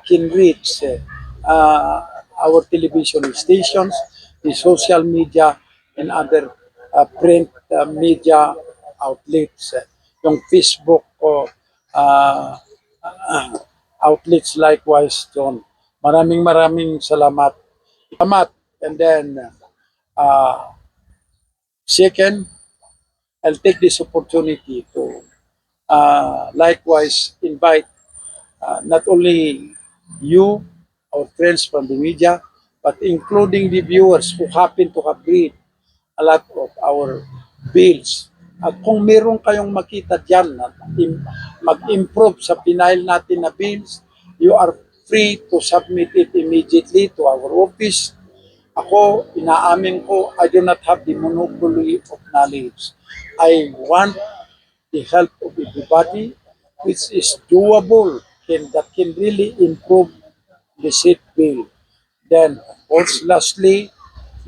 can reach our television stations, the social media, and other print media outlets. Yung Facebook ko, outlets likewise, John. Maraming salamat. Salamat. And then, uh, second, I'll take this opportunity to likewise invite not only you, our friends from the media, but including the viewers who happen to have read a lot of our bills. At kung meron kayong makita dyan na mag-improve sa pinail natin na bills, you are free to submit it immediately to our office. Ako, inaamin ko, I do not have the monopoly of knowledge. I want the help of everybody, which is doable, that can really improve the seat bill. Then, also lastly,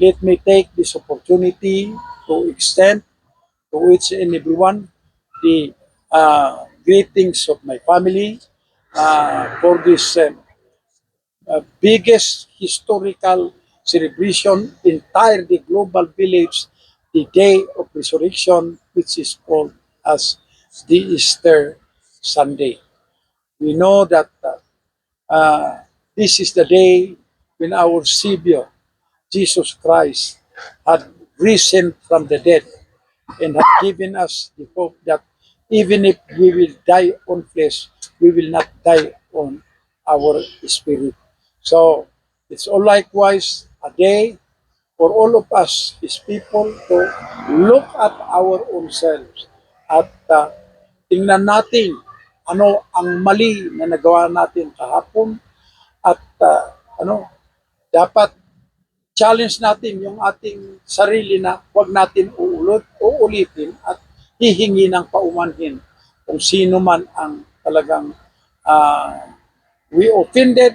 let me take this opportunity to extend to each and everyone the greetings of my family for this biggest historical celebration entire the global village, the Day of Resurrection, which is called as the Easter Sunday. We know that this is the day when our Savior, Jesus Christ, had risen from the dead and had given us the hope that even if we will die on flesh, we will not die on our spirit. So it's all likewise a day for all of us, His people, to look at our own selves at tingnan natin ano ang mali na nagawa natin kahapon at dapat challenge natin yung ating sarili na huwag natin uulitin at hihingi ng paumanhin kung sino man ang talagang we offended,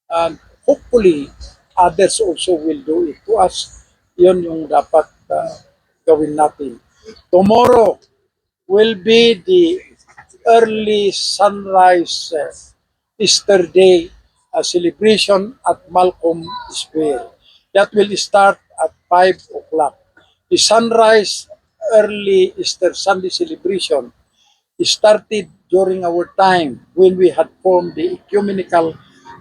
and hopefully others also will do it to us. Yun yung dapat gawin natin. Tomorrow will be the early sunrise Easter Day celebration at Malcolm Square. That will start at 5 o'clock. The sunrise early Easter Sunday celebration started during our time when we had formed the Ecumenical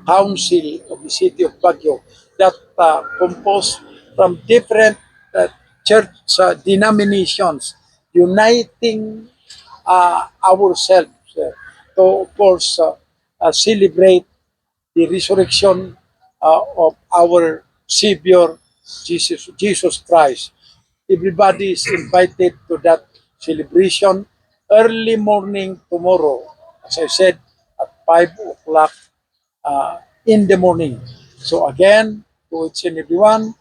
Council of the City of Baguio that composed from different church denominations, uniting ourselves to, of course, celebrate the resurrection of our Savior, Jesus Christ. Everybody is invited to that celebration early morning tomorrow, as I said, at 5 o'clock in the morning. So again, to each and everyone,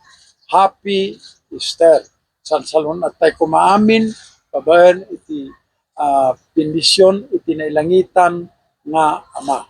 happy Easter. Salsalon at tayo kumaamin, babayan iti bendisyon iti nailangitan nga Ama.